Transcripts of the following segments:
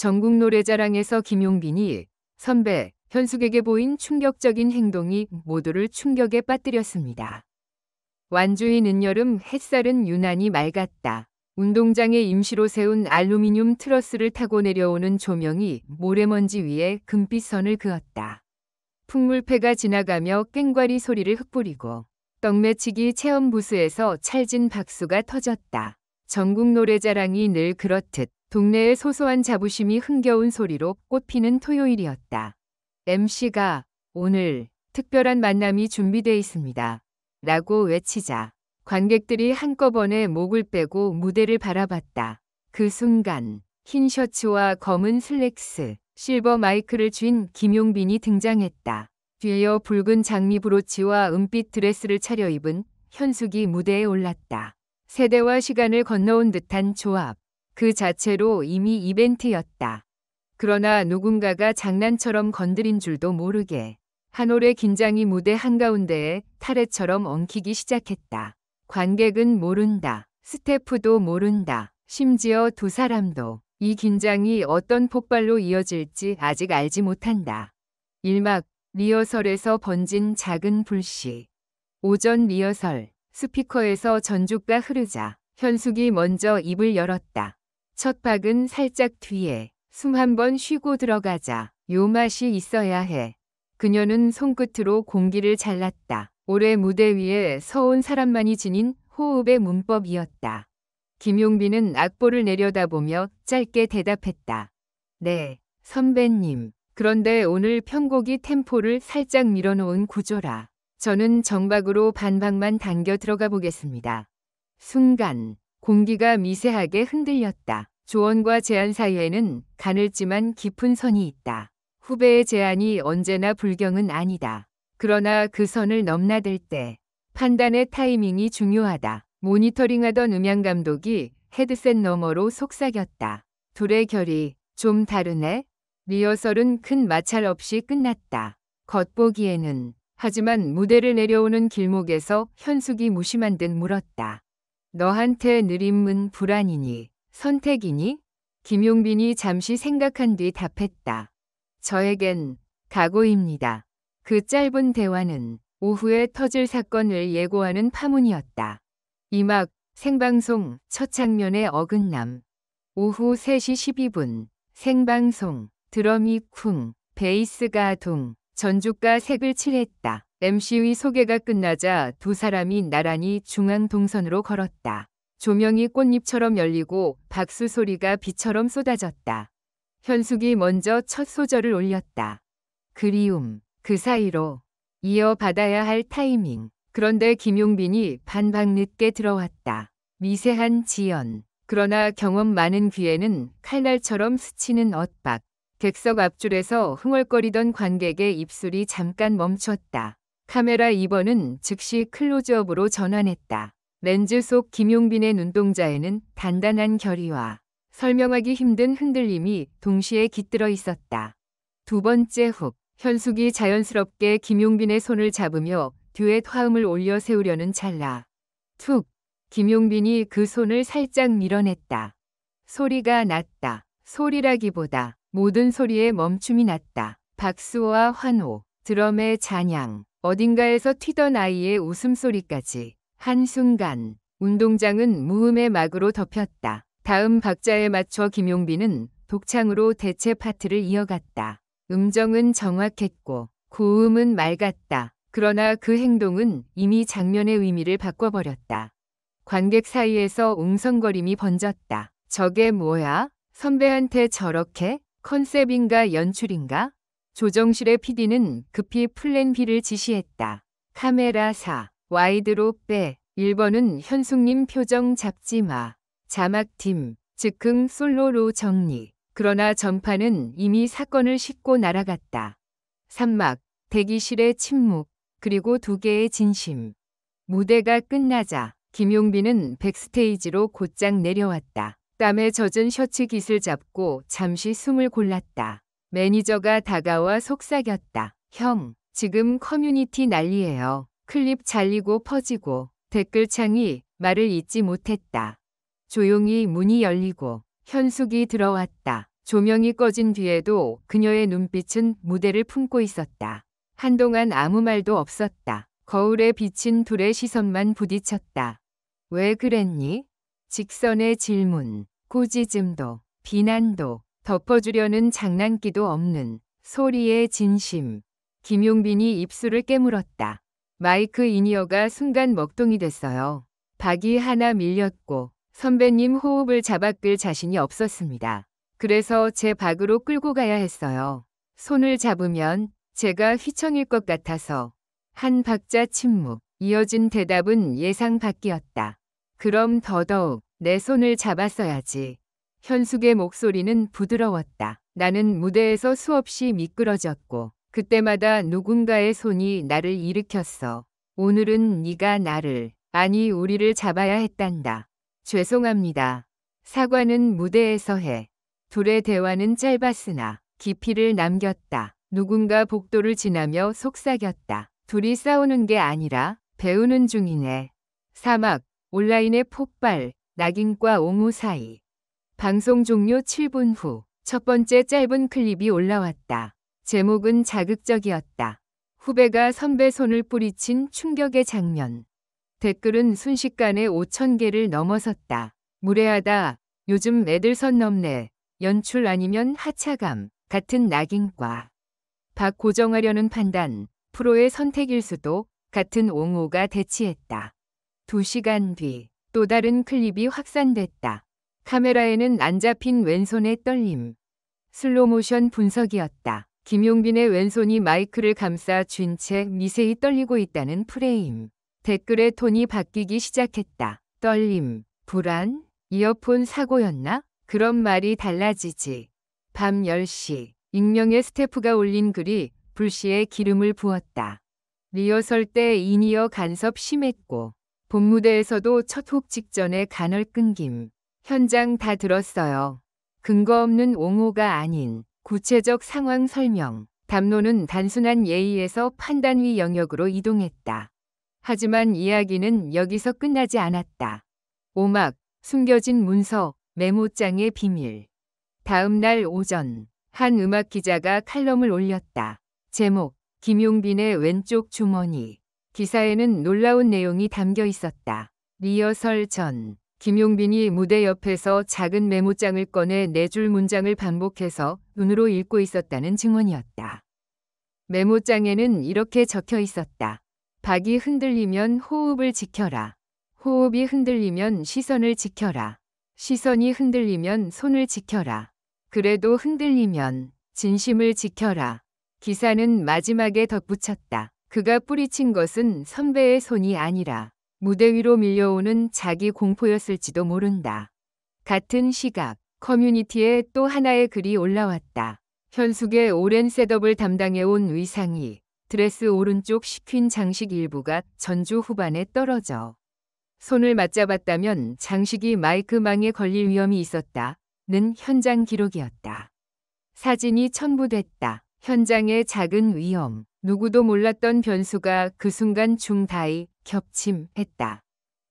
전국 노래자랑에서 김용빈이 선배 현숙에게 보인 충격적인 행동이 모두를 충격에 빠뜨렸습니다. 완주히 늦여름 햇살은 유난히 맑았다. 운동장에 임시로 세운 알루미늄 트러스를 타고 내려오는 조명이 모래먼지 위에 금빛 선을 그었다. 풍물패가 지나가며 꽹과리 소리를 흩뿌리고 떡매치기 체험 부스에서 찰진 박수가 터졌다. 전국 노래자랑이 늘 그렇듯 동네의 소소한 자부심이 흥겨운 소리로 꽃피는 토요일이었다. MC가 오늘 특별한 만남이 준비돼 있습니다. 라고 외치자 관객들이 한꺼번에 목을 빼고 무대를 바라봤다. 그 순간 흰 셔츠와 검은 슬랙스, 실버 마이크를 쥔 김용빈이 등장했다. 뒤이어 붉은 장미 브로치와 은빛 드레스를 차려입은 현숙이 무대에 올랐다. 세대와 시간을 건너온 듯한 조합. 그 자체로 이미 이벤트였다. 그러나 누군가가 장난처럼 건드린 줄도 모르게 한 올의 긴장이 무대 한가운데에 타래처럼 엉키기 시작했다. 관객은 모른다. 스태프도 모른다. 심지어 두 사람도 이 긴장이 어떤 폭발로 이어질지 아직 알지 못한다. 1막 리허설에서 번진 작은 불씨. 오전 리허설. 스피커에서 전주가 흐르자 현숙이 먼저 입을 열었다. 첫 박은 살짝 뒤에 숨 한 번 쉬고 들어가자 요 맛이 있어야 해. 그녀는 손끝으로 공기를 잘랐다. 올해 무대 위에 서온 사람만이 지닌 호흡의 문법이었다. 김용빈은 악보를 내려다보며 짧게 대답했다. 네, 선배님. 그런데 오늘 편곡이 템포를 살짝 밀어놓은 구조라. 저는 정박으로 반박만 당겨 들어가 보겠습니다. 순간 공기가 미세하게 흔들렸다. 조언과 제안 사이에는 가늘지만 깊은 선이 있다. 후배의 제안이 언제나 불경은 아니다. 그러나 그 선을 넘나들 때 판단의 타이밍이 중요하다. 모니터링하던 음향감독이 헤드셋 너머로 속삭였다. 둘의 결이 좀 다르네? 리허설은 큰 마찰 없이 끝났다. 겉보기에는. 하지만 무대를 내려오는 길목에서 현숙이 무심한 듯 물었다. 너한테 느림은 불안이니? 선택이니? 김용빈이 잠시 생각한 뒤 답했다. 저에겐 각오입니다. 그 짧은 대화는 오후에 터질 사건을 예고하는 파문이었다. 2막 생방송 첫 장면의 어긋남. 오후 3시 12분 생방송 드럼이 쿵 베이스가 둥 전주가 색을 칠했다. MC의 소개가 끝나자 두 사람이 나란히 중앙 동선으로 걸었다. 조명이 꽃잎처럼 열리고 박수 소리가 비처럼 쏟아졌다. 현숙이 먼저 첫 소절을 올렸다. 그리움. 그 사이로 이어받아야 할 타이밍. 그런데 김용빈이 반박 늦게 들어왔다. 미세한 지연. 그러나 경험 많은 귀에는 칼날처럼 스치는 엇박. 객석 앞줄에서 흥얼거리던 관객의 입술이 잠깐 멈췄다. 카메라 2번은 즉시 클로즈업으로 전환했다. 렌즈 속 김용빈의 눈동자에는 단단한 결의와 설명하기 힘든 흔들림이 동시에 깃들어 있었다. 두 번째 훅. 현숙이 자연스럽게 김용빈의 손을 잡으며 듀엣 화음을 올려 세우려는 찰나. 툭. 김용빈이 그 손을 살짝 밀어냈다. 소리가 났다. 소리라기보다 모든 소리에 멈춤이 났다. 박수와 환호, 드럼의 잔향, 어딘가에서 튀던 아이의 웃음소리까지. 한순간 운동장은 무음의 막으로 덮였다. 다음 박자에 맞춰 김용빈은 독창으로 대체 파트를 이어갔다. 음정은 정확했고 고음은 맑았다. 그러나 그 행동은 이미 장면의 의미를 바꿔버렸다. 관객 사이에서 웅성거림이 번졌다. 저게 뭐야? 선배한테 저렇게? 컨셉인가 연출인가? 조정실의 PD는 급히 플랜 B를 지시했다. 카메라 4, 와이드로 빼. 1번은 현숙님 표정 잡지 마. 자막팀, 즉흥 솔로로 정리. 그러나 전파는 이미 사건을 싣고 날아갔다. 3막, 대기실의 침묵, 그리고 두 개의 진심. 무대가 끝나자 김용빈은 백스테이지로 곧장 내려왔다. 땀에 젖은 셔츠 깃을 잡고 잠시 숨을 골랐다. 매니저가 다가와 속삭였다. 형, 지금 커뮤니티 난리예요. 클립 잘리고 퍼지고 댓글창이 말을 잇지 못했다. 조용히 문이 열리고 현숙이 들어왔다. 조명이 꺼진 뒤에도 그녀의 눈빛은 무대를 품고 있었다. 한동안 아무 말도 없었다. 거울에 비친 둘의 시선만 부딪혔다. 왜 그랬니? 직선의 질문, 꾸짖음도, 비난도, 덮어주려는 장난기도 없는 소리의 진심. 김용빈이 입술을 깨물었다. 마이크 인이어가 순간 먹통이 됐어요. 박이 하나 밀렸고 선배님 호흡을 잡아 끌 자신이 없었습니다. 그래서 제 박으로 끌고 가야 했어요. 손을 잡으면 제가 휘청일 것 같아서. 한 박자 침묵. 이어진 대답은 예상 밖이었다. 그럼 더더욱 내 손을 잡았어야지. 현숙의 목소리는 부드러웠다. 나는 무대에서 수없이 미끄러졌고 그때마다 누군가의 손이 나를 일으켰어. 오늘은 네가 나를, 아니 우리를 잡아야 했단다. 죄송합니다. 사과는 무대에서 해. 둘의 대화는 짧았으나 깊이를 남겼다. 누군가 복도를 지나며 속삭였다. 둘이 싸우는 게 아니라 배우는 중이네. 사막, 온라인의 폭발, 낙인과 옹호 사이. 방송 종료 7분 후 첫 번째 짧은 클립이 올라왔다. 제목은 자극적이었다. 후배가 선배 손을 뿌리친 충격의 장면. 댓글은 순식간에 5,000개를 넘어섰다. 무례하다. 요즘 애들 선 넘네. 연출 아니면 하차감. 같은 낙인과. 박 고정하려는 판단. 프로의 선택일 수도. 같은 옹호가 대치했다. 2시간 뒤 또 다른 클립이 확산됐다. 카메라에는 안 잡힌 왼손의 떨림. 슬로모션 분석이었다. 김용빈의 왼손이 마이크를 감싸 쥔 채 미세히 떨리고 있다는 프레임. 댓글의 톤이 바뀌기 시작했다. 떨림, 불안, 이어폰 사고였나? 그런 말이 달라지지. 밤 10시, 익명의 스태프가 올린 글이 불씨에 기름을 부었다. 리허설 때 인이어 간섭 심했고 본무대에서도 첫 곡 직전에 간헐 끊김. 현장 다 들었어요. 근거 없는 옹호가 아닌 구체적 상황 설명. 담론은 단순한 예의에서 판단위 영역으로 이동했다. 하지만 이야기는 여기서 끝나지 않았다. 오막, 숨겨진 문서, 메모장의 비밀. 다음 날 오전, 한 음악 기자가 칼럼을 올렸다. 제목, 김용빈의 왼쪽 주머니. 기사에는 놀라운 내용이 담겨 있었다. 리허설 전, 김용빈이 무대 옆에서 작은 메모장을 꺼내 4줄 문장을 반복해서 눈으로 읽고 있었다는 증언이었다. 메모장에는 이렇게 적혀 있었다. 박이 흔들리면 호흡을 지켜라. 호흡이 흔들리면 시선을 지켜라. 시선이 흔들리면 손을 지켜라. 그래도 흔들리면 진심을 지켜라. 기사는 마지막에 덧붙였다. 그가 뿌리친 것은 선배의 손이 아니라 무대 위로 밀려오는 자기 공포였을지도 모른다. 같은 시각, 커뮤니티에 또 하나의 글이 올라왔다. 현숙의 오랜 셋업을 담당해온 의상이 드레스 오른쪽 시퀸 장식 일부가 전주 후반에 떨어져. 손을 맞잡았다면 장식이 마이크망에 걸릴 위험이 있었다는 현장 기록이었다. 사진이 첨부됐다. 현장의 작은 위험. 누구도 몰랐던 변수가 그 순간 중다이 겹침했다.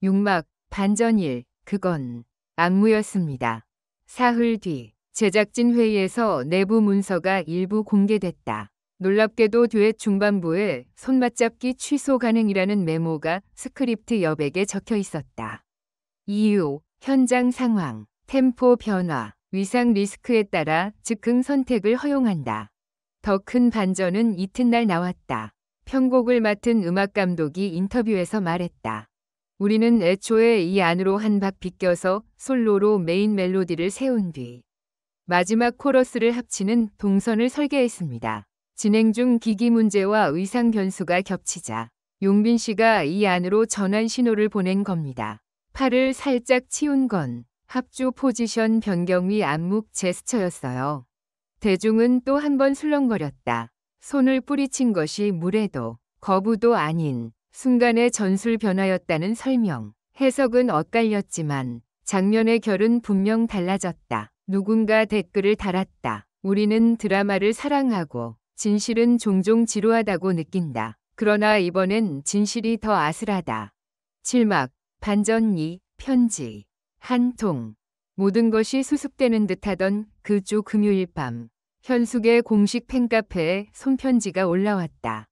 육막, 반전일, 그건 악무였습니다. 사흘 뒤 제작진 회의에서 내부 문서가 일부 공개됐다. 놀랍게도 듀엣 중반부에 손맞잡기 취소 가능이라는 메모가 스크립트 여백에 적혀 있었다. 이유, 현장 상황, 템포 변화, 위상 리스크에 따라 즉흥 선택을 허용한다. 더 큰 반전은 이튿날 나왔다. 편곡을 맡은 음악 감독이 인터뷰에서 말했다. 우리는 애초에 이 안으로 한 박 비껴서 솔로로 메인 멜로디를 세운 뒤 마지막 코러스를 합치는 동선을 설계했습니다. 진행 중 기기 문제와 의상 변수가 겹치자 용빈 씨가 이 안으로 전환 신호를 보낸 겁니다. 팔을 살짝 치운 건 합주 포지션 변경 위 안목 제스처였어요. 대중은 또 한 번 술렁거렸다. 손을 뿌리친 것이 무례도 거부도 아닌 순간의 전술 변화였다는 설명. 해석은 엇갈렸지만 장면의 결은 분명 달라졌다. 누군가 댓글을 달았다. 우리는 드라마를 사랑하고 진실은 종종 지루하다고 느낀다. 그러나 이번엔 진실이 더 아슬하다. 7막, 반전 2, 편지. 한 통. 모든 것이 수습되는 듯하던 그 주 금요일 밤, 현숙의 공식 팬카페에 손편지가 올라왔다.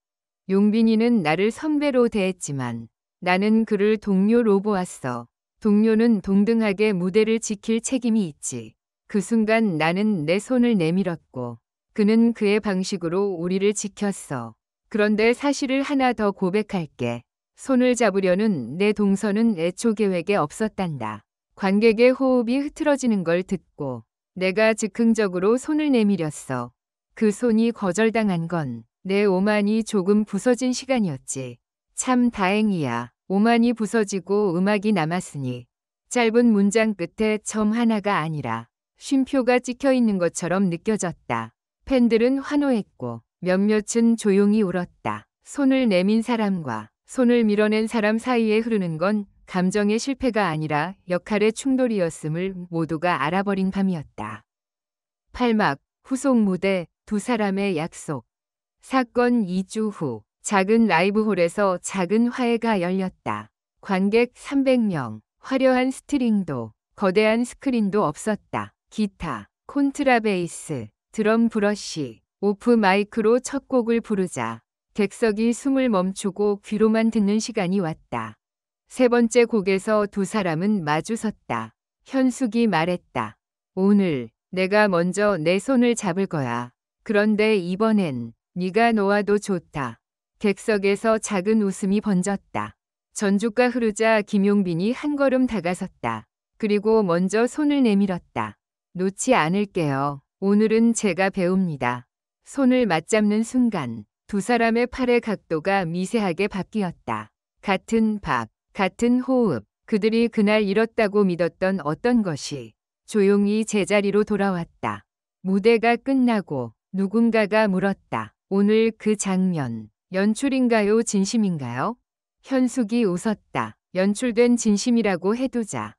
용빈이는 나를 선배로 대했지만 나는 그를 동료로 보았어. 동료는 동등하게 무대를 지킬 책임이 있지. 그 순간 나는 내 손을 내밀었고 그는 그의 방식으로 우리를 지켰어. 그런데 사실을 하나 더 고백할게. 손을 잡으려는 내 동선은 애초 계획에 없었단다. 관객의 호흡이 흐트러지는 걸 듣고 내가 즉흥적으로 손을 내밀었어. 그 손이 거절당한 건 내 오만이 조금 부서진 시간이었지. 참 다행이야. 오만이 부서지고 음악이 남았으니. 짧은 문장 끝에 점 하나가 아니라 쉼표가 찍혀 있는 것처럼 느껴졌다. 팬들은 환호했고 몇몇은 조용히 울었다. 손을 내민 사람과 손을 밀어낸 사람 사이에 흐르는 건 감정의 실패가 아니라 역할의 충돌이었음을 모두가 알아버린 밤이었다. 8막 후속 무대 두 사람의 약속. 사건 2주 후 작은 라이브홀에서 작은 화해가 열렸다. 관객 300명, 화려한 스트링도 거대한 스크린도 없었다. 기타, 콘트라베이스, 드럼 브러쉬, 오프 마이크로 첫 곡을 부르자 객석이 숨을 멈추고 귀로만 듣는 시간이 왔다. 세 번째 곡에서 두 사람은 마주섰다. 현숙이 말했다. 오늘 내가 먼저 내 손을 잡을 거야. 그런데 이번엔 네가 놓아도 좋다. 객석에서 작은 웃음이 번졌다. 전주가 흐르자 김용빈이 한 걸음 다가섰다. 그리고 먼저 손을 내밀었다. 놓지 않을게요. 오늘은 제가 배웁니다. 손을 맞잡는 순간 두 사람의 팔의 각도가 미세하게 바뀌었다. 같은 박, 같은 호흡, 그들이 그날 잃었다고 믿었던 어떤 것이 조용히 제자리로 돌아왔다. 무대가 끝나고 누군가가 물었다. 오늘 그 장면, 연출인가요? 진심인가요? 현숙이 웃었다. 연출된 진심이라고 해두자.